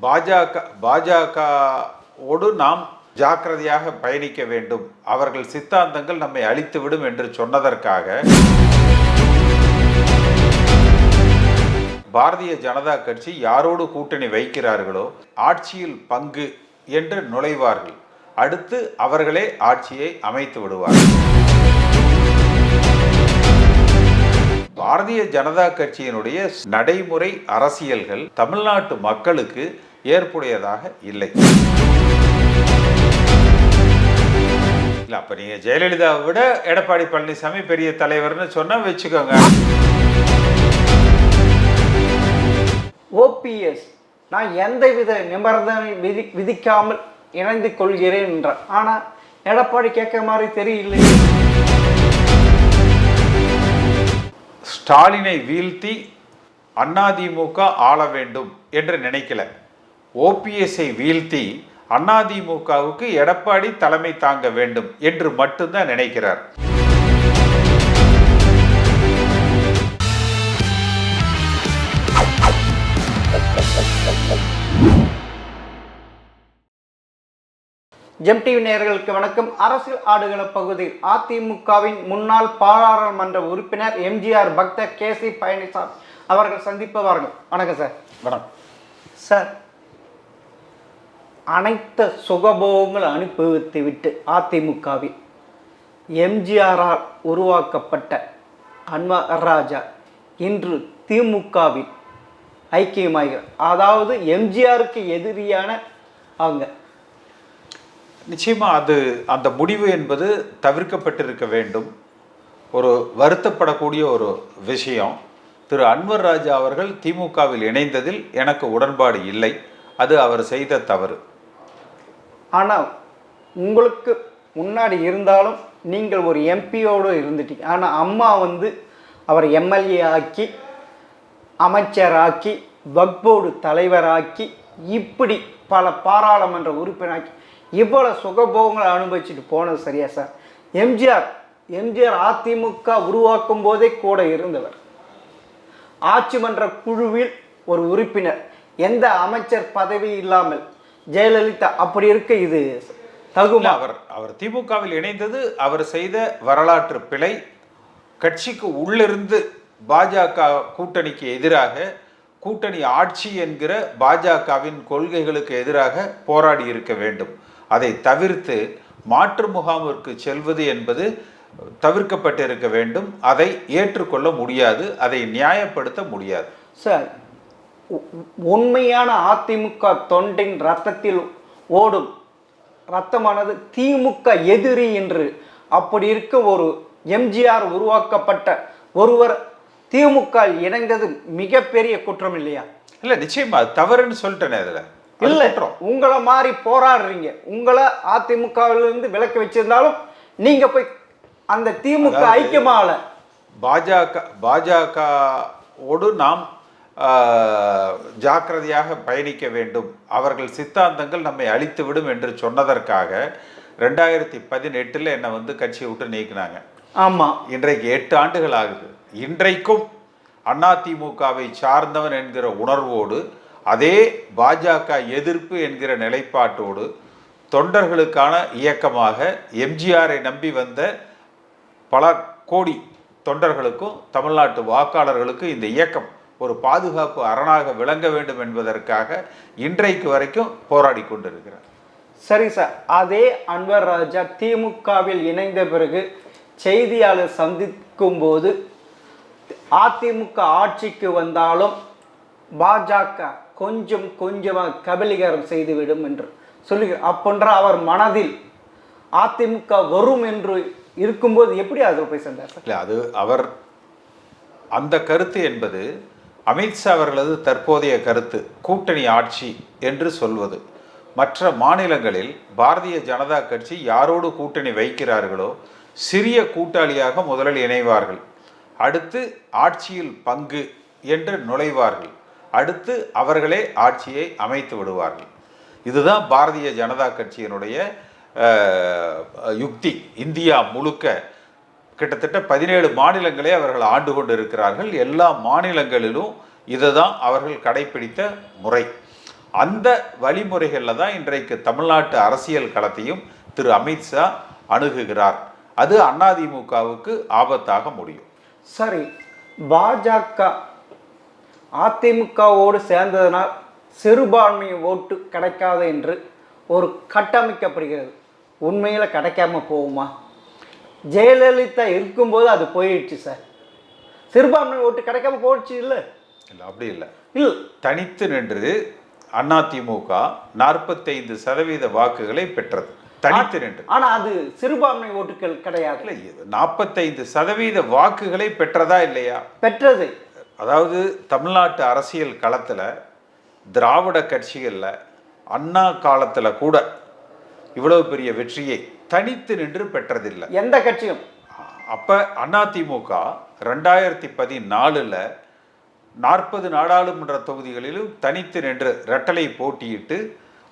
பாஜகவோடு நாம் ஜாக்கிரதையாக பயணிக்க வேண்டும், அவர்கள் சித்தாந்தங்கள் நம்மை அழித்துவிடும் என்று சொன்னதற்காக பாரதிய ஜனதா கட்சி யாரோடு கூட்டணி வைக்கிறார்களோ ஆட்சியில் பங்கு என்று நுழைவார்கள். அடுத்து அவர்களே ஆட்சியை அமைத்து விடுவார்கள். பாரதிய ஜனதா கட்சியினுடைய நடைமுறை அரசியல்கள் தமிழ்நாட்டு மக்களுக்கு ஏற்புடையதாக இல்லை. அப்ப நீங்க ஜெயலலிதாவை விட எடப்பாடி பழனிசாமி பெரிய தலைவர்னு சொன்னா வச்சுக்கோங்க. ஓபிஎஸ் நான் எந்தவித நிபந்தனை விதிக்காமல் இணைந்து கொள்கிறேன் என்றார். ஆனா எடப்பாடி கேட்க மாதிரி தெரியல. ஸ்டாலினை வீழ்த்தி அதிமுக ஆள வேண்டும் என்று நினைக்கல. ஓபிஎஸ்ஐ வீழ்த்தி அதிமுகவுக்கு எடப்பாடி தலைமை தாங்க வேண்டும் என்று மட்டும்தான் நினைக்கிறார். ஜெம் டிவி நேயர்களுக்கு வணக்கம். அரசியல் ஆடுகள பகுதியில் அதிமுகவின் முன்னாள் பாராளுமன்ற உறுப்பினர் எம்ஜிஆர் பக்தர் கேசி பழனிசாமி அவர்கள் சந்திப்பவார்கள். வணக்கம் சார். வணக்கம் சார். அனைத்து சுகபோகங்கள் அனுபவித்து விட்டு அதிமுகவில் எம்ஜிஆரால் உருவாக்கப்பட்ட அன்வர் ராஜா இன்று திமுகவில் ஐக்கியமாகிறார். அதாவது எம்ஜிஆருக்கு எதிரியான அவங்க. நிச்சயமா அந்த முடிவு என்பது தவிர்க்கப்பட்டிருக்க வேண்டும். ஒரு வருத்தப்படக்கூடிய ஒரு விஷயம். திரு அன்வர் ராஜா அவர்கள் திமுகவில் இணைந்ததில் எனக்கு உடன்பாடு இல்லை. அது அவர் செய்த தவறு. ஆனால் உங்களுக்கு முன்னாடி இருந்தாலும் நீங்கள் ஒரு எம்பியோடு இருந்துட்டீங்க. ஆனால் அம்மா அவர் எம்எல்ஏ ஆக்கி, அமைச்சராக்கி, வக்ஃப் போர்டு தலைவராக்கி, இப்படி பல பாராளுமன்ற உறுப்பினராக்கி இவ்வளவு சுகபோகங்களை அனுபவிச்சுட்டு போனது சரியா சார்? எம்ஜிஆர் அதிமுக உருவாக்கும் போதே கூட இருந்தவர். ஆட்சி மன்ற குழுவில் ஒரு உறுப்பினர், எந்த அமைச்சர் பதவி இல்லாமல் ஜெயலலிதா. அப்படி இருக்க இது தகுமா? அவர் திமுகவில் இணைந்தது அவர் செய்த வரலாற்று பிழை. கட்சிக்கு உள்ளிருந்து பாஜக கூட்டணிக்கு எதிராக, கூட்டணி ஆட்சி என்கிற பாஜகவின் கொள்கைகளுக்கு எதிராக போராடி இருக்க வேண்டும். அதை தவிர்த்து மாற்று முகாமிற்கு செல்வது என்பது தவிர்க்கப்பட்டிருக்க வேண்டும். அதை ஏற்றுக்கொள்ள முடியாது, அதை நியாயப்படுத்த முடியாது. சார், உண்மையான அதிமுக தொண்டின் ரத்தத்தில் ஓடும் ரத்தமானது திமுக எதிரி என்று அப்படி இருக்க ஒரு எம்ஜிஆர் உருவாக்கப்பட்ட ஒருவர் திமுக இணைந்தது மிகப்பெரிய குற்றம் இல்லையா? இல்ல, நிச்சயமா தவறுன்னு சொல்லிட்டேனே. அதுல இல்ல, உங்களை மாதிரி போராடுறீங்க. உங்களை அதிமுகவிலிருந்து விலக்கி வச்சிருந்தாலும் நீங்க போய் அந்த திமுக ஐக்கியமால பாஜகவோடு நாம் ஜாக்கிரதையாக பயணிக்க வேண்டும், அவர்கள் சித்தாந்தங்கள் நம்மை அழித்துவிடும் என்று சொன்னதற்காக 2018 என்னை கட்சியை விட்டு நீக்கினாங்க. ஆமா, இன்றைக்கு 8 ஆண்டுகள் ஆகுது. இன்றைக்கும் அதிமுகவை சார்ந்தவன் என்கிற உணர்வோடு, அதே பாஜக எதிர்ப்பு என்கிற நிலைப்பாட்டோடு, தொண்டர்களுக்கான இயக்கமாக எம்ஜிஆரை நம்பி வந்த பல கோடி தொண்டர்களுக்கும் தமிழ்நாட்டு வாக்காளர்களுக்கும் இந்த இயக்கம் ஒரு பாதுகாப்பு அரணாக விளங்க வேண்டும் என்பதற்காக இன்றைக்கு வரைக்கும் போராடி கொண்டிருக்கிறார். சரி சார். அதே அன்வர் ராஜா திமுகவில் இணைந்த பிறகு செய்தியாளர் சந்திக்கும் போது அதிமுக ஆட்சிக்கு வந்தாலும் பாஜக கொஞ்சமாக கபலீகரம் செய்துவிடும் என்று சொல்லுகிறார். அப்படின்ற அவர் மனதில் அதிமுக வரும் என்று இருக்கும்போது எப்படி அதில் போய் சென்றார்? இல்லை, அது அவர் அந்த கருத்து என்பது அமித்ஷா அவர்களது தற்போதைய கருத்து, கூட்டணி ஆட்சி என்று சொல்வது. மற்ற மாநிலங்களில் பாரதிய ஜனதா கட்சி யாரோடு கூட்டணி வைக்கிறார்களோ சிறிய கூட்டாளியாக முதலில் இணைவார்கள். அடுத்து ஆட்சியில் பங்கு என்று நுழைவார்கள். அடுத்து அவர்களே ஆட்சியை அமைத்து விடுவார்கள். இதுதான் பாரதிய ஜனதா கட்சியினுடைய யுக்தி. இந்தியா முழுக்க கிட்டத்தட்ட 17 மாநிலங்களே அவர்கள் ஆண்டு கொண்டு இருக்கிறார்கள். எல்லா மாநிலங்களிலும் இதை தான் அவர்கள் கடைபிடித்த முறை. அந்த வழிமுறைகளில் தான் இன்றைக்கு தமிழ்நாட்டு அரசியல் களத்தையும் திரு அமித்ஷா அணுகுகிறார். அது அதிமுகவுக்கு ஆபத்தாக முடியும். சரி, பாஜக அதிமுகவோடு சேர்ந்ததனால் சிறுபான்மை ஓட்டு கிடைக்காது என்று ஒரு கட்டமைக்கப்படுகிறது. உண்மையில் கிடைக்காம போகுமா? ஜெயலலிதா இருக்கும்போது அது போயிடுச்சு சார். சிறுபான்மை ஓட்டு கிடைக்காம போயிடுச்சு. இல்லை இல்லை, அப்படி இல்லை. இல்லை, தனித்து நின்று அதிமுக 45% வாக்குகளை பெற்றது. தனித்து நின்று. ஆனா அது சிறுபான்மை ஓட்டுகள் கிடையாது. இல்லை, 45% வாக்குகளை பெற்றதா இல்லையா? பெற்றது. அதாவது தமிழ்நாட்டு அரசியல் களத்தில் திராவிட கட்சிகளில் அண்ணா காலத்தில் கூட இவ்வளவு பெரிய வெற்றியை தனித்து நின்று பெற்றதில்லை எந்த கட்சியும். அப்போ அதிமுக 2014 40 நாடாளுமன்ற தொகுதிகளிலும் தனித்து நின்று ரெட்டலை போட்டியிட்டு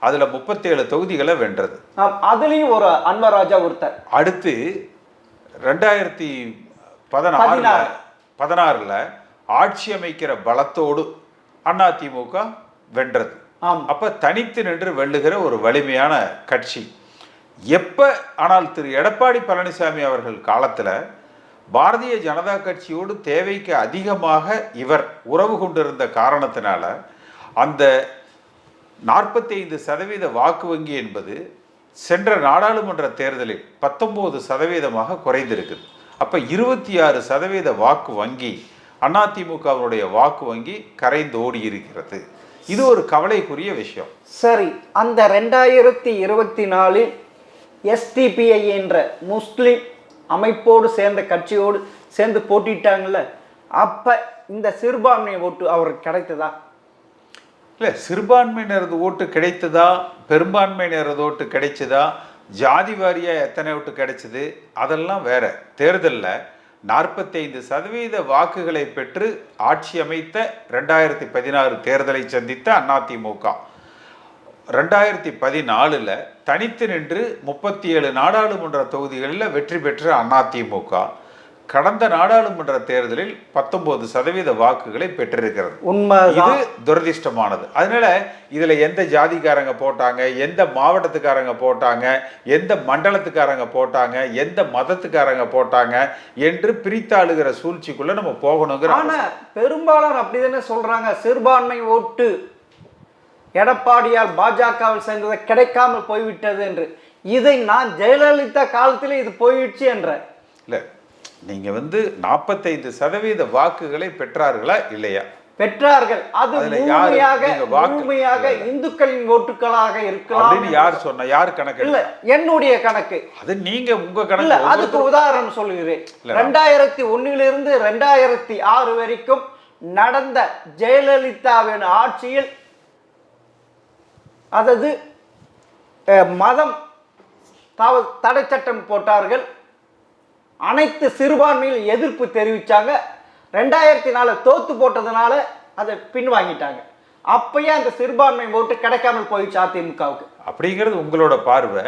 அதில் 37 தொகுதிகளை வென்றது. அதுலேயும் ஒரு அன்வராஜா ஒருத்தர். அடுத்து 2016 ஆட்சி அமைக்கிற பலத்தோடு அதிமுக வென்றது. அப்ப தனித்து நின்று வெல்லுகிற ஒரு வலிமையான கட்சி. எப்ப ஆனால் திரு எடப்பாடி பழனிசாமி அவர்கள் காலத்துல பாரதிய ஜனதா கட்சியோடு தேவைக்கு அதிகமாக இவர் உறவு கொண்டிருந்த காரணத்தினால அந்த 45% வாக்கு வங்கி என்பது சென்ற நாடாளுமன்ற தேர்தலில் 19% குறைந்திருக்குது. அப்ப 26% வாக்கு வங்கி அதிமுகவுடைய வாக்கு வங்கி கரைந்து ஓடி இருக்கிறது. இது ஒரு கவலைக்குரிய விஷயம். சரி, அந்த 2024 SDPI என்ற முஸ்லிம் அமைப்போடு சேர்ந்த கட்சியோடு சேர்ந்து போட்டிட்டாங்கல்ல, அப்ப இந்த சிறுபான்மை ஓட்டு அவருக்கு கிடைத்ததா? இல்லை, சிறுபான்மையினரது ஓட்டு கிடைத்ததா, பெரும்பான்மையினரது ஓட்டு கிடைச்சதா, ஜாதி வாரியாக எத்தனை ஓட்டு கிடைச்சது, அதெல்லாம் வேற. தேர்தலில் 45% வாக்குகளை பெற்று ஆட்சி அமைத்த 2016 தேர்தலை சந்தித்த அதிமுக 2014 தனித்து நின்று 37 நாடாளுமன்ற தொகுதிகளில் வெற்றி பெற்ற அதிமுக கடந்த நாடாளுமன்ற தேர்தலில் 19% வாக்குகளை பெற்றிருக்கிறது. இது துரதிர்ஷ்டமானது. அதனால இதுல எந்த ஜாதிக்காரங்க போட்டாங்க, எந்த மாவட்டத்துக்காரங்க போட்டாங்க, எந்த மண்டலத்துக்காரங்க போட்டாங்க, எந்த மதத்துக்காரங்க போட்டாங்க என்று பிரித்தாளுகிற சூழ்ச்சிக்குள்ள நம்ம போகணுங்கிற. ஆனா பெரும்பாலான அப்படிதானே சொல்றாங்க, சிறுபான்மை ஓட்டு எடப்பாடியால் பாஜகவில் சேர்ந்தது கிடைக்காமல் போய்விட்டது என்று. இதை நான் ஜெயலலிதா காலத்திலே இது போயிடுச்சு என்ற. இல்லை, நீங்க 45% வாக்குகளை பெற்றார்களா இல்லையா? பெற்றார்கள். அது முழுமையாக இந்துக்களின் ஓட்டுகளாக இருக்கலாம் அப்படின்னு யார் சொன்னா? யார் கணக்கு? இல்ல, என்னுடைய கணக்கு. அது நீங்க உங்க கணக்கு. அதுக்கு உதாரணம் சொல்லுகிறேன். 2001 2006 வரைக்கும் நடந்த ஜெயலலிதாவின் ஆட்சியில், அதாவது மதம் தடை சட்டம் போட்டார்கள். அனைத்து சிறுபான்மையில் எதிர்ப்பு தெரிவித்தாங்க. 2004 தோத்து போட்டதுனால அதை பின்வாங்கிட்டாங்க. அப்பயே அந்த சிறுபான்மை ஓட்டு கிடைக்காமல் போயிடுச்சு அதிமுகவுக்கு. அப்படிங்கிறது உங்களோட பார்வை.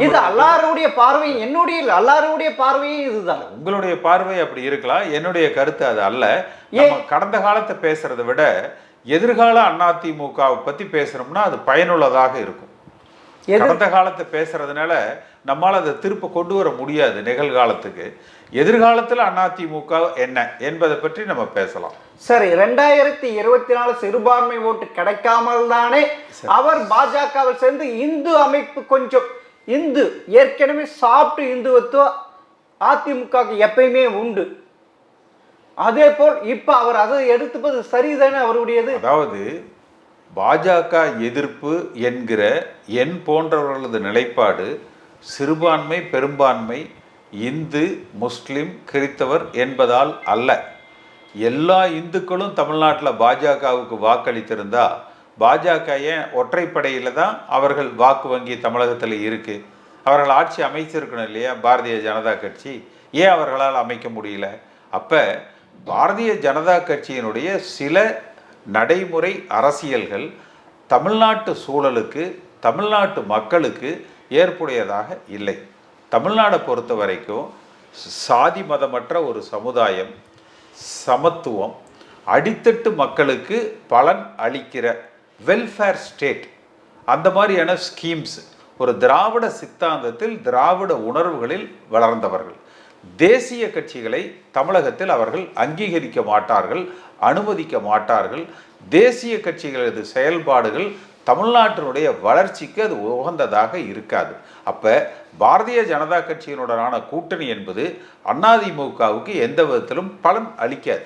இது எல்லாருடைய பார்வை, என்னுடைய எல்லாருடைய பார்வையும் இதுதான். உங்களுடைய பார்வை அப்படி இருக்கலாம், என்னுடைய கருத்து அது அல்ல. நம்ம கடந்த காலத்தை பேசுறதை விட எதிர்கால அதிமுகவை பத்தி பேசுறோம்னா அது பயனுள்ளதாக இருக்கும். கடந்த காலத்தை பேசுறதுனால நம்மால் அதை திருப்ப கொண்டு வர முடியாது நிகழ்காலத்துக்கு. எதிர்காலத்தில் அதிமுக என்ன என்பதை பற்றி நம்ம பேசலாம். சரி, 2024 சிறுபான்மை ஓட்டு கிடைக்காமல் தானே அவர் பாஜகவில் சேர்ந்து இந்து அமைப்பு கொஞ்சம் இந்து ஏற்கனவே சாப்பிட்டு இந்துத்துவம் அதிமுக எப்பயுமே உண்டு. அதே போல் இப்ப அவர் அதை எடுத்துப்பது சரிதானே அவருடையது. அதாவது பாஜக எதிர்ப்பு என்கிற என் போன்றவர்களது நிலைப்பாடு சிறுபான்மை பெரும்பான்மை இந்து முஸ்லிம் கிறித்தவர் என்பதால் அல்ல. எல்லா இந்துக்களும் தமிழ்நாட்டில் பாஜகவுக்கு வாக்களித்திருந்தா பாஜக ஏன் ஒற்றைப்படையில் தான் அவர்கள் வாக்கு வங்கி தமிழகத்தில் இருக்கு. அவர்கள் ஆட்சி அமைச்சிருக்கணும் இல்லையா பாரதிய ஜனதா கட்சி? ஏன் அவர்களால் அமைக்க முடியல? அப்போ பாரதிய ஜனதா கட்சியினுடைய சில நடைமுறை அரசியல்கள் தமிழ்நாட்டு சூழலுக்கு தமிழ்நாட்டு மக்களுக்கு ஏற்புடையதாக இல்லை. தமிழ்நாடை பொறுத்த வரைக்கும் சாதி மதமற்ற ஒரு சமுதாயம், சமத்துவம், அடித்தட்டு மக்களுக்கு பலன் அளிக்கிற வெல்ஃபேர் ஸ்டேட், அந்த மாதிரியான ஸ்கீம்ஸ், ஒரு திராவிட சித்தாந்தத்தில் திராவிட உணர்வுகளில் வளர்ந்தவர்கள். தேசிய கட்சிகளை தமிழகத்தில் அவர்கள் அங்கீகரிக்க மாட்டார்கள், அனுமதிக்க மாட்டார்கள். தேசிய கட்சிகளது செயல்பாடுகள் தமிழ்நாட்டினுடைய வளர்ச்சிக்கு அது உகந்ததாக இருக்காது. அப்போ பாரதிய ஜனதா கட்சியினுடனான கூட்டணி என்பது அதிமுகவுக்கு எந்த விதத்திலும் பலன் அளிக்காது.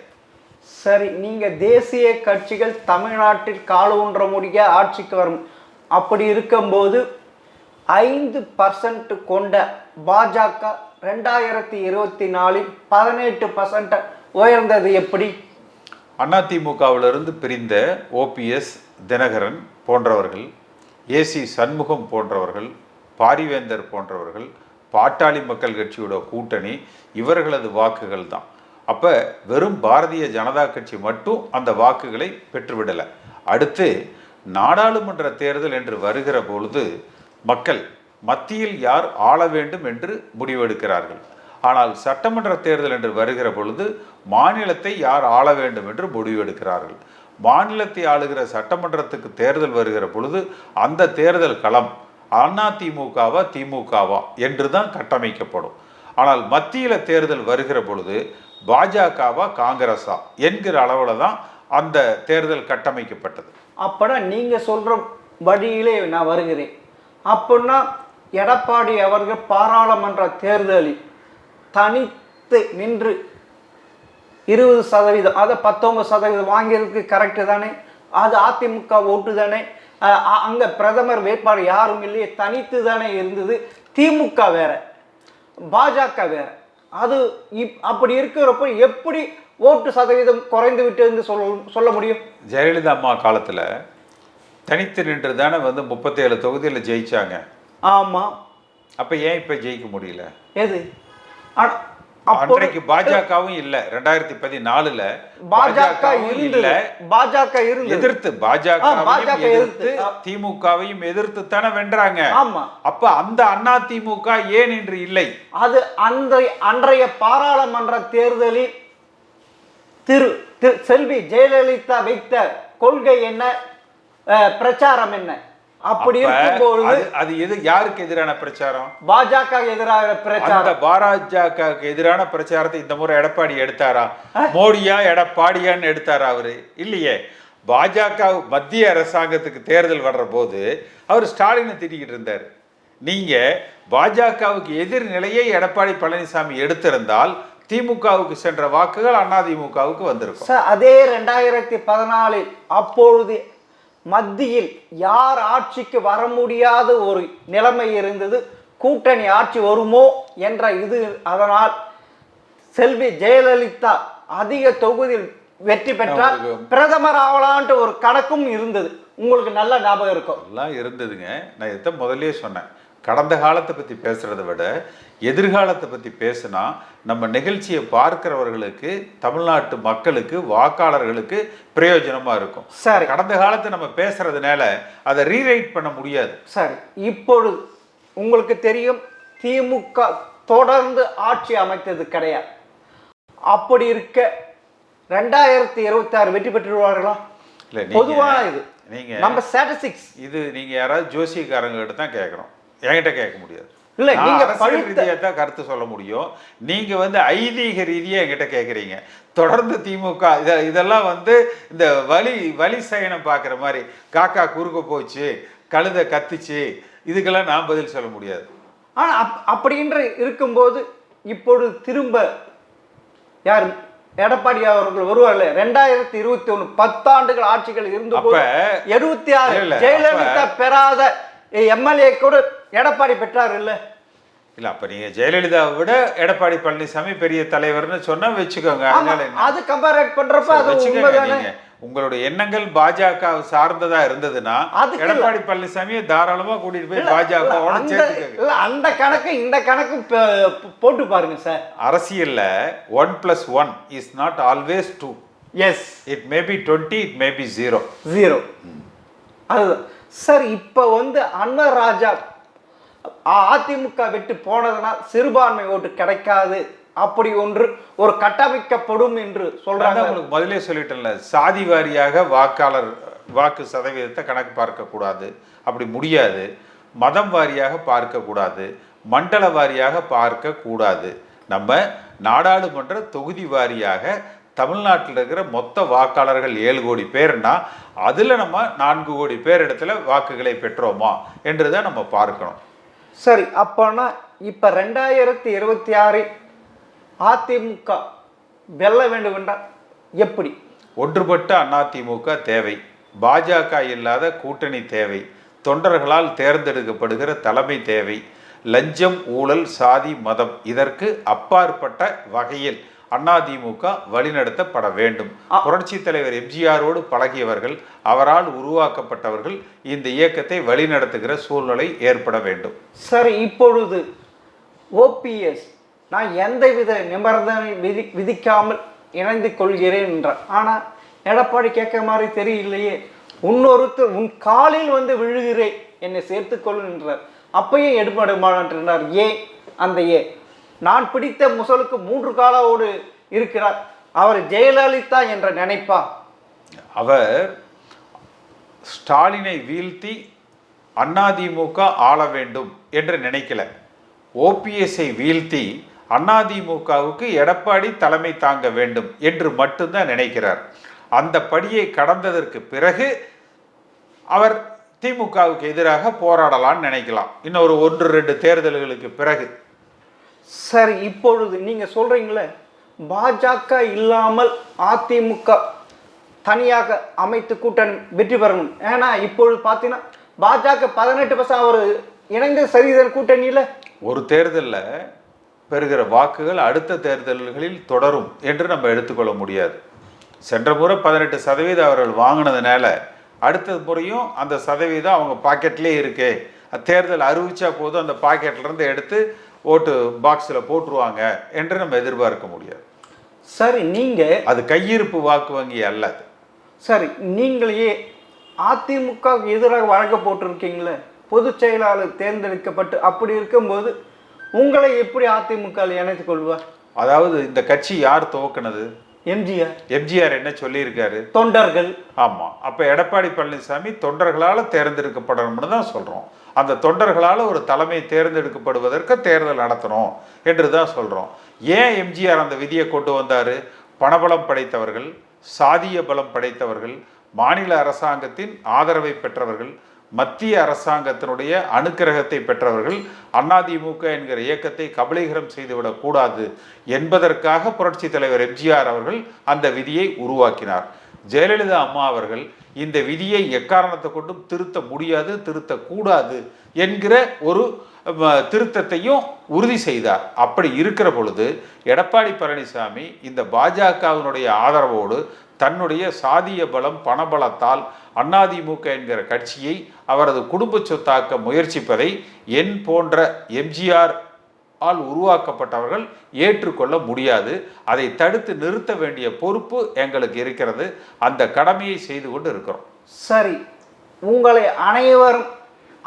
சரி, நீங்கள் தேசிய கட்சிகள் தமிழ்நாட்டில் காலூன்ற முடிய ஆட்சிக்கு வரும், அப்படி இருக்கும்போது 5% கொண்ட பாஜக 2024 18% உயர்ந்தது எப்படி? அதிமுகவிலிருந்து பிரிந்த ஓபிஎஸ், தினகரன் போன்றவர்கள், ஏசி சண்முகம் போன்றவர்கள், பாரிவேந்தர் போன்றவர்கள், பாட்டாளி மக்கள் கட்சியோட கூட்டணி, இவர்களது வாக்குகள் தான். அப்போ வெறும் பாரதிய ஜனதா கட்சி மட்டும் அந்த வாக்குகளை பெற்றுவிடலை. அடுத்து நாடாளுமன்ற தேர்தல் என்று வருகிற பொழுது மக்கள் மத்தியில் யார் ஆள வேண்டும் என்று முடிவெடுக்கிறார்கள். ஆனால் சட்டமன்ற தேர்தல் என்று வருகிற பொழுது மாநிலத்தை யார் ஆள வேண்டும் என்று முடிவெடுக்கிறார்கள். மாநிலத்தை ஆளுகிற சட்டமன்றத்துக்கு தேர்தல் வருகிற பொழுது அந்த தேர்தல் களம் அதிமுகவா திமுகவா என்று தான் கட்டமைக்கப்படும். ஆனால் மத்தியில் தேர்தல் வருகிற பொழுது பாஜகவா காங்கிரஸா என்கிற அளவில் தான் அந்த தேர்தல் கட்டமைக்கப்பட்டது. அப்போனா நீங்கள் சொல்கிற வழியிலே நான் வருகிறேன். அப்படின்னா எடப்பாடி அவர்கள் பாராளுமன்ற தேர்தலில் தனித்து நின்று 20%, அதை 19% வாங்கிறதுக்கு கரெக்டு தானே? அது அதிமுக ஓட்டு தானே? அங்கே பிரதமர் வேட்பாளர் யாரும் இல்லையே, தனித்து தானே இருந்தது. திமுக வேற, பாஜக வேற. அது அப்படி இருக்கிறப்ப எப்படி ஓட்டு சதவீதம் குறைந்து விட்டு சொல்ல முடியும்? ஜெயலலிதா அம்மா காலத்தில் தனித்து நின்று தானே 37 தொகுதியில் ஜெயிச்சாங்க. ஆமாம். அப்போ ஏன் இப்போ ஜெயிக்க முடியல? எது? அன்றைக்கு பாஜகவும் இல்லை. 2014 பாஜக எதிர்த்து எதிர்த்து திமுகவையும் எதிர்த்து தானே வென்றாங்க. அப்ப அந்த அதிமுக ஏன் இன்று இல்லை? அது அன்றைய பாராளுமன்ற தேர்தலில் செல்வி ஜெயலலிதா வைத்த கொள்கை என்ன, பிரச்சாரம் என்ன? அப்படி இருக்கும்போது அது யாருக்கு எதிரான பிரச்சாரம்? பாஜக எதிரான பிரச்சாரம். பாஜக எதிரான பிரச்சாரத்தை இந்த முறை எடப்பாடி எடுத்தாரா? மோடியா எடப்பாடியான்னு எடுத்தாரா? அவரு இல்லையே. பாஜக மத்திய அரசாங்கத்துக்கு தேர்தல் வர்ற போது அவர் ஸ்டாலினை திட்டிக்கிட்டு இருந்தார். நீங்க பாஜகவுக்கு எதிர்நிலையை எடப்பாடி பழனிசாமி எடுத்திருந்தால் திமுகவுக்கு சென்ற வாக்குகள் அதிமுகவுக்கு வந்திருக்கும். அதே 2014 அப்பொழுது மத்தியில் யார் ஆட்சிக்கு வர முடியாத ஒரு நிலைமை இருந்தது. கூட்டணி ஆட்சி வருமோ என்ற இது. அதனால் செல்வி ஜெயலலிதா அதிக தொகுதியில் வெற்றி பெற்றால் பிரதமர் ஆகலான்ட்டு ஒரு கணக்கும் இருந்தது. உங்களுக்கு நல்ல ஞாபகம் இருக்கும். எல்லாம் இருந்ததுங்க. நான் இதை முதல்ல சொன்னேன். கடந்த காலத்தை பற்றி பேசுகிறத விட எதிர்காலத்தை பற்றி பேசுனா நம்ம நிகழ்ச்சியை பார்க்கிறவர்களுக்கு, தமிழ்நாட்டு மக்களுக்கு, வாக்காளர்களுக்கு பிரயோஜனமாக இருக்கும். சரி, கடந்த காலத்தை நம்ம பேசுறதுனால அதை ரீரைட் பண்ண முடியாது. சரி, இப்பொழுது உங்களுக்கு தெரியும் திமுக தொடர்ந்து ஆட்சி அமைத்தது கிடையாது. அப்படி இருக்க 2026 வெற்றி பெற்றுவார்களா? இல்லை, பொதுவான இது நீங்கள் நம்ம ஸ்டாட்டிஸ்டிக்ஸ். இது நீங்கள் யாராவது ஜோசியக்காரங்க கிட்ட தான் கேட்கணும், என்கிட்ட கேட்க முடியாது. இல்லை, நீங்க அரசியல் ரீதியாக தான் கருத்து சொல்ல முடியும். நீங்க ஐதீக ரீதியாக என்கிட்ட கேட்குறீங்க. தொடர்ந்து திமுக இதெல்லாம் இந்த வலி சயனம் பார்க்குற மாதிரி, காக்கா குறுக்க போச்சு, கழுதை கத்துச்சு, இதுக்கெல்லாம் நான் பதில் சொல்ல முடியாது. ஆனால் அப்படின்ற இருக்கும்போது இப்பொழுது திரும்ப யார் எடப்பாடி அவர்கள் வருவார்கள். 2021 10 ஆண்டுகள் ஆட்சிகள் இருந்த 76 ஜெயலலிதா பெறாத எம்எல்ஏ கூட எடப்பாடி பெற்றார் இல்ல? இல்ல, அப்ப நீங்க ஜெயலலிதாவை விட எடப்பாடி பழனிசாமி பெரிய தலைவர்னு சொன்னா வச்சுக்கோங்க. அது கம்பேர் பண்றப்ப அது உண்மைதானே? உங்களுடைய எண்ணங்கள் பாஜக சார்ந்ததா இருந்ததுன்னா எடப்பாடி பழனிசாமியை தாராளமா கூட்டிட்டு போய் பாஜகவோட சேர்த்துக்கோங்க. அந்த கணக்கு இந்த கணக்கு போட்டு பாருங்க சார். அரசியல்ல 1+1 is not always 2. Yes, it may be 20, it may be 0. அதுதான் சார். இப்போ அன்வர் ராஜா அதிமுக விட்டு போனதுனால் சிறுபான்மை ஓட்டு கிடைக்காது, அப்படி ஒரு கட்டமைக்கப்படும் என்று சொல்றாங்க. உங்களுக்கு முதலே சொல்லிட்டேன்ல, சாதி வாரியாக வாக்காளர் வாக்கு சதவீதத்தை கணக்கு பார்க்கக்கூடாது, அப்படி முடியாது. மதம் வாரியாக பார்க்கக்கூடாது, மண்டல வாரியாக பார்க்கக்கூடாது. நம்ம நாடாளுமன்ற தொகுதி வாரியாக தமிழ்நாட்டில் இருக்கிற மொத்த வாக்காளர்கள் 7 கோடி பேர்னா அதில் நம்ம 4 கோடி பேர் இடத்துல வாக்குகளை பெற்றோமா என்று தான் நம்ம பார்க்கணும். சரி, அப்போனா இப்போ 2026 அதிமுக வெல்ல வேண்டும் என்றால் எப்படி? ஒன்றுபட்ட அதிமுக தேவை, பாஜக இல்லாத கூட்டணி தேவை, தொண்டர்களால் தேர்ந்தெடுக்கப்படுகிற தலைமை தேவை, லஞ்சம், ஊழல், சாதி, மதம் இதற்கு அப்பாற்பட்ட வகையில் அதிமுக வழிநடத்தப்பட வேண்டும். புரட்சி தலைவர் எம்ஜிஆரோடு பழகியவர்கள், அவரால் உருவாக்கப்பட்டவர்கள் இந்த இயக்கத்தை வழிநடத்துகிற சூழ்நிலை ஏற்பட வேண்டும். சரி, இப்பொழுது ஓபிஎஸ் நான் எந்தவித நிபந்தனை விதிக்காமல் இணைந்து கொள்கிறேன் என்றார். ஆனால் எடப்பாடி கேட்க மாதிரி தெரியலையே. இன்னொருத்தர் உன் காலில் வந்து விழுகிறேன், என்னை சேர்த்துக்கொள் என்றார். அப்பயே எடுபடுமானார். ஏன் அந்த நான் பிடித்த முசலுக்கு 3 காலோடு இருக்கிறார். அவர் ஜெயலலிதா என்ற நினைப்பா? அவர் ஸ்டாலினை வீழ்த்தி அதிமுக ஆள வேண்டும் என்று நினைக்கல. ஓபிஎஸ்ஐ வீழ்த்தி அதிமுகவுக்கு எடப்பாடி தலைமை தாங்க வேண்டும் என்று மட்டும்தான் நினைக்கிறார். அந்த படியை கடந்ததற்கு பிறகு அவர் திமுகவுக்கு எதிராக போராடலான்னு நினைக்கலாம், இன்னொரு 1-2 தேர்தல்களுக்கு பிறகு. சரி, இப்பொழுது நீங்கள் சொல்கிறீங்களே பாஜக இல்லாமல் அதிமுக தனியாக அமைத்து கூட்டணி வெற்றி பெறணும். ஏன்னா இப்பொழுது பார்த்தீங்கன்னா பாஜக 18% அவர் இணைந்த சரிதன் கூட்டணியில் ஒரு தேர்தலில் பெறுகிற வாக்குகள் அடுத்த தேர்தல்களில் தொடரும் என்று நம்ம எடுத்துக்கொள்ள முடியாது. சென்ற முறை 18% அவர்கள் வாங்கினதுனால அடுத்த முறையும் அந்த சதவீதம் அவங்க பாக்கெட்லேயே இருக்கே, தேர்தல் அறிவிச்சா போதும் அந்த பாக்கெட்லேருந்து எடுத்து ஓட்டு பாக்ஸில் போட்டுருவாங்க என்று நம்ம எதிர்பார்க்க முடியாது. சரி, நீங்கள் அது கையிருப்பு வாக்கு வங்கி அல்ல. சரி, நீங்களே அதிமுகவுக்கு எதிராக வழக்க போட்டிருக்கீங்களே, பொதுச் செயலாளர் தேர்ந்தெடுக்கப்பட்டு அப்படி இருக்கும்போது உங்களை எப்படி அதிமுக இணைத்துக் கொள்வார்? அதாவது இந்த கட்சி யார் துவக்கினது? எம்ஜிஆர் என்ன சொல்லியிருக்காரு? தொண்டர்கள். ஆமாம், அப்போ எடப்பாடி பழனிசாமி தொண்டர்களால் தேர்ந்தெடுக்கப்படணும்னு தான் சொல்கிறோம். அந்த தொண்டர்களால் ஒரு தலைமை தேர்ந்தெடுக்கப்படுவதற்கு தேர்தல் நடத்தணும் என்று தான் சொல்கிறோம். ஏன் எம்ஜிஆர் அந்த விதியை கொண்டு வந்தார்? பணபலம் படைத்தவர்கள், சாதிய பலம் படைத்தவர்கள், மாநில அரசாங்கத்தின் ஆதரவை பெற்றவர்கள், மத்திய அரசாங்கத்தினுடைய அனுக்கிரகத்தை பெற்றவர்கள் அதிமுக என்கிற இயக்கத்தை கபலீகரம் செய்துவிடக்கூடாது என்பதற்காக புரட்சி தலைவர் எம்ஜிஆர் அவர்கள் அந்த விதியை உருவாக்கினார். ஜெயலலிதா அம்மா அவர்கள் இந்த விதியை எக்காரணத்தை கொண்டும் திருத்த முடியாது, திருத்தக்கூடாது என்கிற ஒரு திருத்தத்தையும் உறுதி செய்தார். அப்படி இருக்கிற பொழுது எடப்பாடி பழனிசாமி இந்த பாஜகவினுடைய ஆதரவோடு தன்னுடைய சாதிய பலம், பணபலத்தால் அதிமுக என்கிற கட்சியை அவரது குடும்ப சொத்தாக்க முயற்சிப்பதை என் போன்ற எம்ஜிஆர் ஆல் உருவாக்கப்பட்டவர்கள் ஏற்றுக்கொள்ள முடியாது. அதை தடுத்து நிறுத்த வேண்டிய பொறுப்பு எங்களுக்கு இருக்கிறது. அந்த கடமையை செய்து கொண்டு இருக்கிறோம். சரி, உங்களை அனைவரும்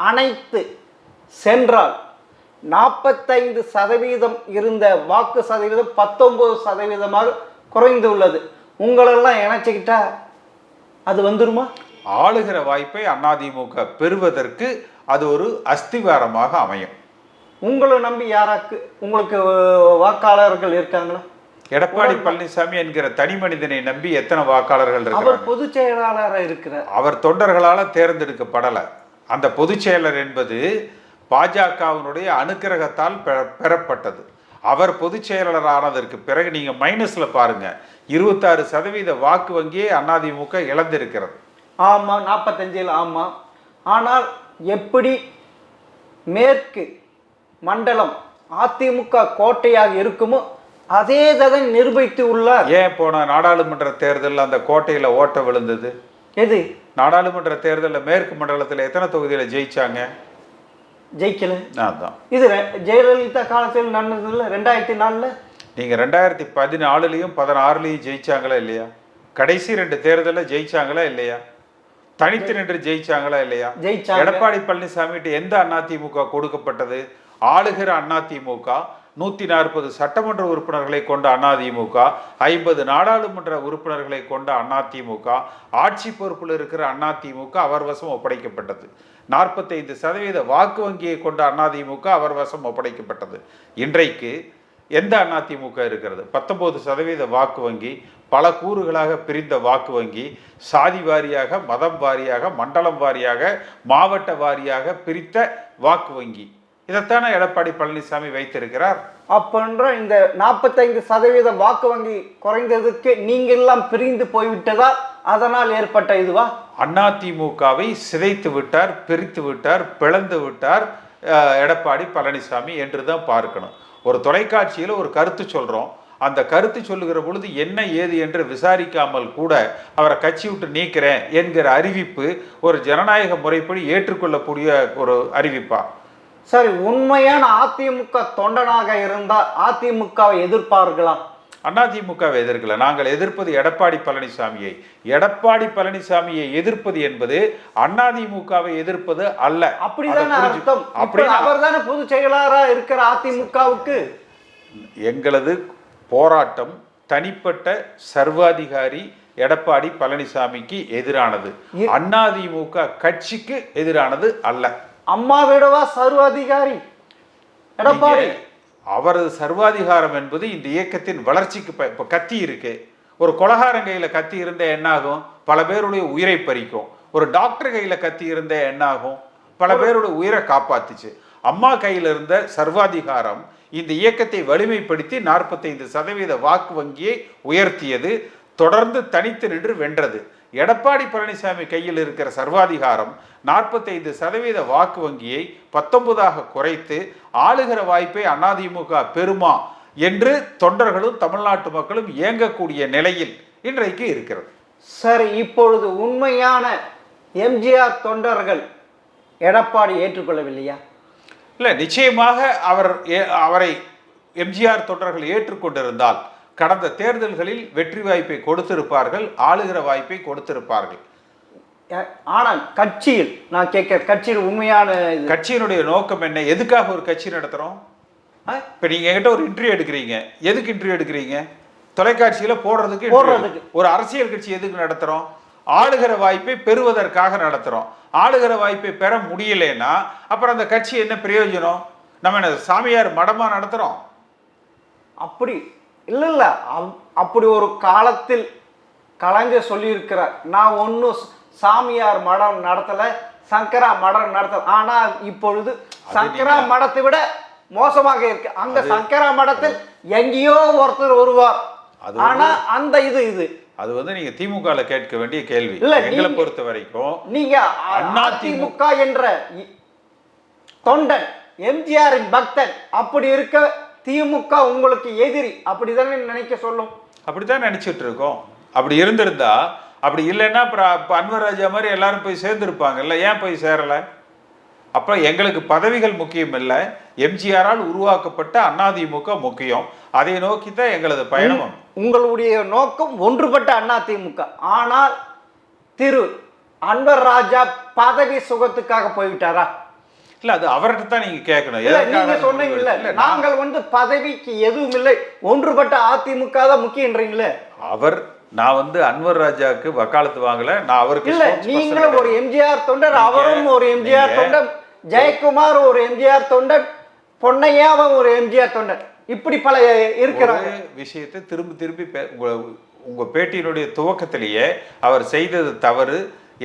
அனைத்து சென்றால் 45% இருந்த வாக்கு சதவீதம் 19% குறைந்துள்ளது. உங்களெல்லாம் இணைச்சிக்கிட்டா அது வந்துருமா? ஆளுகிற வாய்ப்பை அதிமுக பெறுவதற்கு அது ஒரு அஸ்திவாரமாக அமையும். உங்களை நம்பி யாராக்கு உங்களுக்கு வாக்காளர்கள் இருக்காங்களா? எடப்பாடி பழனிசாமி என்கிற தனி மனிதனை நம்பி எத்தனை வாக்காளர்கள் இருக்காங்க? அவர் பொதுச் செயலாளராக இருக்கிறார். அவர் தொண்டர்களால் தேர்ந்தெடுக்கப்படலை. அந்த பொதுச் செயலர் என்பது பாஜகவினுடைய அனுக்கிரகத்தால் பெறப்பட்டது. அவர் பொதுச் செயலாளர் ஆனதற்கு பிறகு நீங்கள் மைனஸில் பாருங்கள், 26% வாக்கு வங்கியை அதிமுக இழந்திருக்கிறது. ஆமாம், 45. ஆமாம். ஆனால் எப்படி மேற்கு மண்டலம் அதிமுக கோட்டையாக இருக்குமோ அதே தான் நிரூபித்து உள்ளார். ஏன் போன நாடாளுமன்ற தேர்தலில் அந்த கோட்டையில் ஓட்ட விழுந்தது? எது? நாடாளுமன்ற தேர்தலில் மேற்கு மண்டலத்தில் எத்தனை தொகுதியில் ஜெயிச்சாங்க? ஜெயிக்கல. அதான் இது ஜெயலலிதா காலத்தில் நடந்ததில்ல. 2004 நீங்கள் 2014லையும் 16லையும் ஜெயிச்சாங்களா இல்லையா? கடைசி 2 தேர்தலில் ஜெயிச்சாங்களா இல்லையா? தனித்து நின்று ஜெயிச்சாங்களா இல்லையா? ஜெயிச்சாங்க. எடப்பாடி பழனிசாமிகிட்ட எந்த அதிமுக கொடுக்கப்பட்டது? ஆளுகிற அதிமுக 140 சட்டமன்ற உறுப்பினர்களை கொண்ட அதிமுக, 50 நாடாளுமன்ற உறுப்பினர்களை கொண்ட அதிமுக, ஆட்சி பொறுப்பில் இருக்கிற அதிமுக அவர் வசம் ஒப்படைக்கப்பட்டது. 45% வாக்கு வங்கியை கொண்ட அதிமுக அவர் வசம் ஒப்படைக்கப்பட்டது. இன்றைக்கு எந்த அதிமுக இருக்கிறது? 19% வாக்கு வங்கி, பல கூறுகளாக பிரிந்த வாக்கு வங்கி, சாதி வாரியாக, மதம் வாரியாக, மண்டலம் வாரியாக, மாவட்ட வாரியாக பிரித்த வாக்கு வங்கி. இதைத்தானே எடப்பாடி பழனிசாமி வைத்திருக்கிறார். அப்படின்ற இந்த 45% வாக்கு வங்கி குறைந்ததுக்கு நீங்க எல்லாம் பிரிந்து போய்விட்டதா, அதனால் ஏற்பட்ட இதுவா? அதிமுகவை சிதைத்து விட்டார், பிரித்து விட்டார், பிளந்து விட்டார் எடப்பாடி பழனிசாமி என்று தான் பார்க்கணும். ஒரு தொலைக்காட்சியில் ஒரு கருத்து சொல்றோம், அந்த கருத்து சொல்லுகிற பொழுது என்ன ஏது என்று விசாரிக்காமல் கூட அவரை கட்சி விட்டு நீக்கிறேன் என்கிற அறிவிப்பு ஒரு ஜனநாயக முறைப்படி ஏற்றுக்கொள்ளக்கூடிய ஒரு அறிவிப்பா? சரி, உண்மையான அதிமுக தொண்டனாக இருந்தால் அதிமுகவை எதிர்ப்பார்களா? அதிமுகவை எதிர்க்கல. நாங்கள் எதிர்ப்பது எடப்பாடி பழனிசாமியை. எடப்பாடி பழனிசாமியை எதிர்ப்பது என்பது அதிமுகவை எதிர்ப்பது அல்ல. அப்படிதானே அர்த்தம். அவர் தானே பொதுச் செயலாளரா இருக்கிற அதிமுகவுக்கு. எங்களது போராட்டம் தனிப்பட்ட சர்வாதிகாரி எடப்பாடி பழனிசாமிக்கு எதிரானது, அதிமுக கட்சிக்கு எதிரானது அல்ல. அம்மாவிடவா சர்வாதிகாரி எடப்பாடி? அவரது சர்வாதிகாரம் என்பது இந்த இயக்கத்தின் வளர்ச்சிக்கு. இப்போ கத்தி இருக்கு, ஒரு கொலகாரன் கையில கத்தி இருந்த என்ன ஆகும்? பல பேருடைய உயிரை பறிக்கும். ஒரு டாக்டர் கையில கத்தி இருந்த என்ன ஆகும்? பல பேருடைய உயிரை காப்பாத்துச்சு. அம்மா கையில் இருந்த சர்வாதிகாரம் இந்த இயக்கத்தை வலிமைப்படுத்தி 45% வாக்கு வங்கியை உயர்த்தியது, தொடர்ந்து தனித்து நின்று வென்றது. எடப்பாடி பழனிசாமி கையில் இருக்கிற சர்வாதிகாரம் 45% வாக்கு வங்கியை 19 குறைத்து ஆளுகிற வாய்ப்பை அதிமுக பெறுமா என்று தொண்டர்களும் தமிழ்நாட்டு மக்களும் இயங்கக்கூடிய நிலையில் இன்றைக்கு இருக்கிறது. சரி, இப்பொழுது உண்மையான எம்ஜிஆர் தொண்டர்கள் எடப்பாடி ஏற்றுக்கொள்ளவில்லையா? இல்லை, நிச்சயமாக அவரை எம்ஜிஆர் தொண்டர்கள் ஏற்றுக்கொண்டிருந்தால் கடந்த தேர்தல்களில் வெற்றி வாய்ப்பை கொடுத்திருப்பார்கள், ஆளுகிற வாய்ப்பை கொடுத்திருப்பார்கள். ஆனால் கட்சியில் நான் கேட்க, கட்சியில் உண்மையான கட்சியினுடைய நோக்கம் என்ன? எதுக்காக ஒரு கட்சி நடத்துறோம்? இப்ப நீங்க என்கிட்ட ஒரு இன்டர்வியூ எடுக்கிறீங்க, எதுக்கு இன்டர்வியூ எடுக்கிறீங்க? தொலைக்காட்சியில போடுறதுக்கு. ஒரு அரசியல் கட்சி எதுக்கு நடத்துறோம்? ஆளுகிற வாய்ப்பை பெறுவதற்காக நடத்துறோம். ஆளுகிற வாய்ப்பை பெற முடியலைன்னா அப்புறம் அந்த கட்சி என்ன பிரயோஜனம்? நம்ம என்ன சாமியார் மடமா நடத்துறோம்? அப்படி இல்லை இல்லை. அப்படி ஒரு காலத்தில் கலைஞர் சொல்லியிருக்கிறார், நான் ஒன்றும் சாமியார் மடம் நடத்தலை, சங்கரா மடம் நடத்தல. ஆனால் இப்பொழுது சங்கரா மடத்தை விட மோசமாக இருக்கு. அங்க சங்கரா மடத்தில் எங்கேயோ ஒருத்தர் வருவார். ஆனா அந்த இது அது வந்து நீங்க திமுக கேட்க வேண்டிய கேள்வி. இல்ல, எங்களை பொறுத்த வரைக்கும் நீங்க அதிமுக என்ற தொண்டன், எம்ஜிஆரின் பக்தன், அப்படி இருக்க திமுக உங்களுக்கு எதிரி, அப்படிதானே நினைக்க சொல்லும். அப்படித்தான் நினைச்சிட்டு இருக்கோம். அப்படி இருந்திருந்தா, அப்படி இல்லைன்னா அன்வர் ராஜா மாதிரி எல்லாரும் போய் சேர்ந்துருப்பாங்கல்ல. ஏன் போய் சேரல? அப்ப எங்களுக்கு பதவிகள் முக்கியம் இல்லை, எம்ஜிஆரால் உருவாக்கப்பட்ட அதிமுக முக்கியம். அதை நோக்கித்தான் எங்களது பயணம். உங்களுடைய நோக்கம் ஒன்றுபட்ட அதிமுக. ஆனால் திரு அன்வர் ராஜா பதவி சுகத்துக்காக போய்விட்டாரா? இல்ல, அது அவர்கிட்ட தான் நீங்க கேட்கணும். நீங்க சொன்னீங்க இல்ல, நாங்கள் வந்து பதவிக்கு எதுவும் இல்லை, ஒன்றுபட்ட அதிமுக தான் முக்கியன்றீங்களே. நான் வந்து அன்வர் ராஜாவுக்கு வக்காலத்து வாங்கல. நான் அவருக்கு இல்ல, நீங்களும் ஒரு எம்ஜிஆர் தொண்டர், அவரும் ஒரு எம்ஜிஆர் தொண்டர், ஜெயக்குமார் ஒரு எம்ஜிஆர் தொண்டர், பொன்னையாவும் ஒரு எம்ஜிஆர் தொண்டர், இப்படி பல இருக்கிறாங்க. விஷயத்தை திரும்பி உங்க பேட்டியினுடைய துவக்கத்திலேயே அவர் செய்தது தவறு,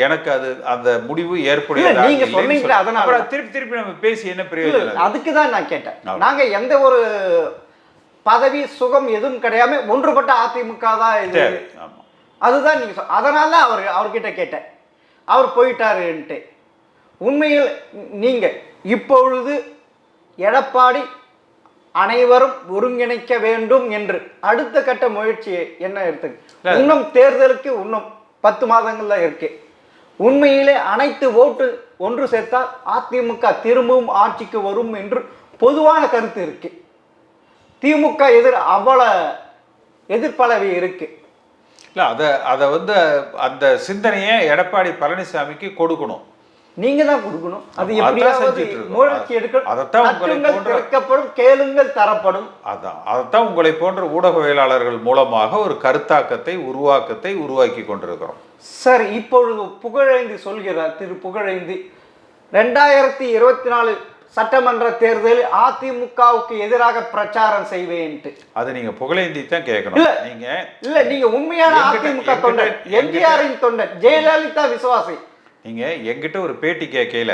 எனக்கு அது அந்த முடிவு ஏற்புடையதா நீங்க சொன்னீங்களே, அதனால திருப்பி நம்ம பேசி என்ன பிரயோஜனம்? அதுக்கு தான் நான் கேட்டேன். நாங்க எந்த ஒரு பதவி சுகம் எதுவும் கிடையாம ஒன்றுபட்ட அதிமுக தான் இது. அதுதான் நீங்க அதனால அவர்கிட்ட கேட்டேன், அவர் போயிட்டாருன்ட்டு. உண்மையில் நீங்க இப்பொழுது எடப்பாடி அனைவரும் ஒருங்கிணைக்க வேண்டும் என்று அடுத்த கட்ட முயற்சியை என்ன எடுத்து, இன்னும் தேர்தலுக்கு இன்னும் 10 மாதங்கள் தான் இருக்கு. உண்மையிலே அனைத்து ஓட்டு ஒன்று சேர்த்தால் அதிமுக திரும்பவும் ஆட்சிக்கு வரும் என்று பொதுவான கருத்து இருக்கு. திமுக அவ்வளவு எதிர்ப்பளவு இருக்கு. இல்லை, அதை வந்து அந்த சிந்தனையை எடப்பாடி பழனிசாமிக்கு கொடுக்கணும். நீங்க தான் கொடுக்கணும். அது அதான் எப்படியாவது செஞ்சுட்டு இருக்கோம். முயற்சி எடுக்கணும். அதைத்தான் உங்களை தட்டுங்கள் போன்ற திறக்கப்படும், கேளுங்கள் தரப்படும். அதைத்தான் உங்களை போன்ற ஊடகவியலாளர்கள் மூலமாக ஒரு கருத்தாக்கத்தை உருவாக்கி கொண்டிருக்கிறோம். சரி, இப்பொழுது புகழேந்தி சொல்கிறார், திரு புகழேந்தி 2024 சட்டமன்ற தேர்தலில் அதிமுகவுக்கு எதிராக பிரச்சாரம் செய்வேன்ட்டு. அது நீங்க புகழேந்தி தான் கேட்கணும். நீங்க உண்மையான அதிமுக தொண்டர், எம்ஜிஆரின் தொண்டர், ஜெயலலிதா விசுவாசி. நீங்க என்கிட்ட ஒரு பேட்டி கேட்கல,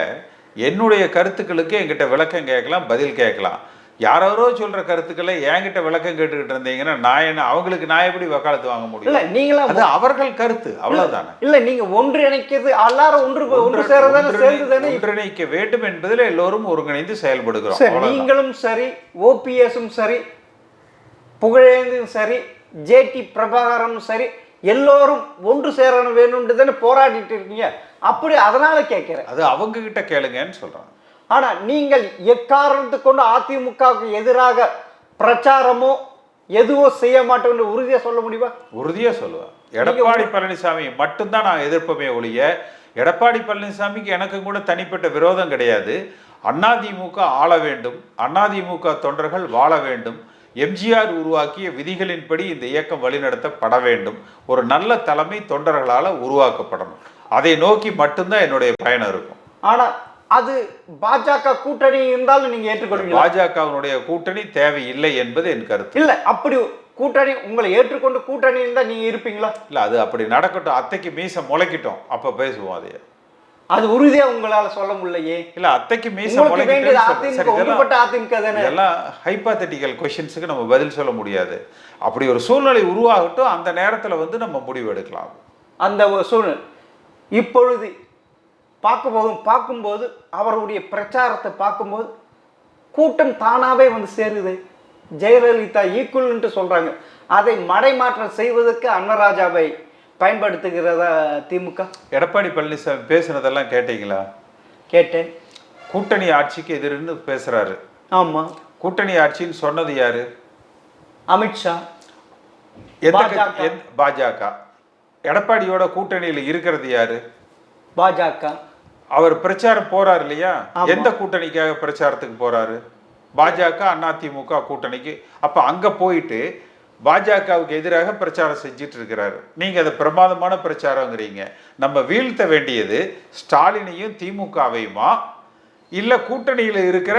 என்னுடைய கருத்துக்களுக்கு என்கிட்ட விளக்கம் கேட்கலாம், பதில் கேட்கலாம். யாரோ சொல்ற கருத்துக்களை என்கிட்ட விளக்கம் கேட்டுக்கிட்டு இருந்தீங்கன்னா அவங்களுக்கு நான் எப்படி வக்காலத்து வாங்க முடியும்? இல்ல நீங்களா, அது அவர்கள் கருத்து, அவ்வளவுதானே. இல்ல நீங்க ஒன்றிணைக்கிறது, எல்லாரும் ஒன்று சேர்ந்துதானே ஒன்றிணைக்க வேண்டும் என்பதில் எல்லோரும் ஒருங்கிணைந்து செயல்படுகிறோம். நீங்களும் சரி, ஓபிஎஸும் சரி, புகழேந்தும் சரி, ஜேடி பிரபாகரனும் சரி, எல்லோரும் ஒன்று சேரணும் வேணும்னு தானே போராடிட்டு இருக்கீங்க. அப்படி அதனால கேட்கிறேன். அது அவங்க கிட்ட கேளுங்கன்னு சொல்றாங்க. ஆனா நீங்கள் எக்காரணத்து கொண்டு அதிமுகவுக்கு எதிராக பிரச்சாரமோ எதுவோ செய்ய மாட்டோம்னு உறுதியா சொல்ல முடியுமா? உறுதியா சொல்லுவேன். எடப்பாடி பழனிசாமி மட்டும்தான் நான் எதிர்ப்பமே ஒழிய, எடப்பாடி பழனிசாமிக்கு எனக்கு கூட தனிப்பட்ட விரோதம் கிடையாது. அதிமுக ஆள வேண்டும், அதிமுக தொண்டர்கள் வாழ வேண்டும், எம்ஜிஆர் உருவாக்கிய விதிகளின்படி இந்த இயக்கம் வழிநடத்தப்பட வேண்டும், ஒரு நல்ல தலைமை தொண்டர்களால் உருவாக்கப்படணும். அதை நோக்கி மட்டும்தான் என்னுடைய பயணம் இருக்கும். ஆனா அது பாஜக கூட்டணி இருந்தாலும் நீங்க ஏற்றுக்கொள்வீங்க? பாஜகவினுடைய கூட்டணி தேவையில்லை என்பது என் கருத்து. இல்ல, அப்படி கூட்டணி உங்களை ஏற்றுக்கொண்டு கூட்டணி இருந்தா நீங்க இருப்பீங்களா? இல்ல, அது அப்படி நடக்கட்டும். அத்தைக்கு மீச முளைக்கட்டும், அப்ப பேசுவோம். அதையே அது உறுதியா உங்களால சொல்ல முடியலையே. இல்ல, அத்தைக்கு மீச எல்லாம் ஹைபாத்தட்டிக்கல் கொஸ்டின்ஸுக்கு நம்ம பதில் சொல்ல முடியாது. அப்படி ஒரு சூழ்நிலை உருவாகட்டும், அந்த நேரத்துல நம்ம முடிவு எடுக்கலாம். அந்த ஒரு சூழ்நிலை இப்பொழுது பார்க்கும்போது அவருடைய பிரச்சாரத்தை பார்க்கும்போது கூட்டம் தானாவே வந்து சேருது. ஜெயலலிதா ஈக்குவல்ன்ட்டு சொல்றாங்க. அதை மடைமாற்றம் செய்வதற்கு அன்னராஜாவை பயன்படுத்துகிறதா திமுக? எடப்பாடி பழனிசாமி பேசுனதெல்லாம் கேட்டீங்களா? கேட்டேன். கூட்டணி ஆட்சிக்கு எதிர்ன்னு பேசுறாரு. ஆமா, கூட்டணி ஆட்சின்னு சொன்னது யாரு? அமித்ஷா. பாஜக. எடப்பாடியோட கூட்டணியில் இருக்கிறது யாரு? பாஜக. அவர் பிரச்சாரம் போறாரு இல்லையா? எந்த கூட்டணிக்காக பிரச்சாரத்துக்கு போறாரு? பாஜக அதிமுக கூட்டணிக்கு. அப்ப அங்க போயிட்டு பாஜகவுக்கு எதிராக பிரச்சாரம் செஞ்சிட்டு இருக்கிறாரு. நீங்க அதை பிரமாதமான பிரச்சாரங்கிறீங்க. நம்ம வீழ்த்த வேண்டியது ஸ்டாலினையும் திமுகவையுமா இல்ல கூட்டணியில் இருக்கிற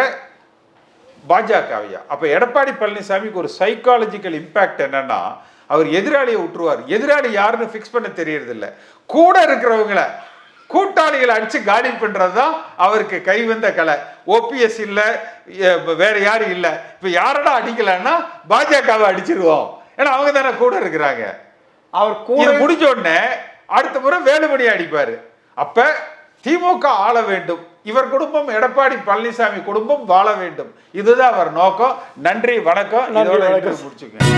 பாஜகவையா? அப்ப எடப்பாடி பழனிசாமிக்கு ஒரு சைக்காலஜிக்கல் இம்பாக்ட் என்னன்னா, அவர் எதிராளியை விட்டுருவார். எதிராளி யாருன்னு ஃபிக்ஸ் பண்ண தெரியறது இல்லை. கூட இருக்கிறவங்களை கூட்டாளிகளை அடிச்சு காலி பண்றதுதான் அவருக்கு கைவந்த கலை. ஓபிஎஸ் இல்ல, வேற யாரும் இல்ல. இப்ப யாரடா அடிக்கலன்னா பாஜகவை அடிச்சிருவோம். ஏன்னா அவங்க தானே கூட இருக்கிறாங்க. அவர் கூட முடிஞ்ச உடனே அடுத்த முறை வேலுமணி அடிப்பாரு. அப்ப திமுக ஆள வேண்டும், இவர் குடும்பம் எடப்பாடி பழனிசாமி குடும்பம் வாழ வேண்டும். இதுதான் அவர் நோக்கம். நன்றி, வணக்கம். இதோட முடிச்சுக்கோங்க.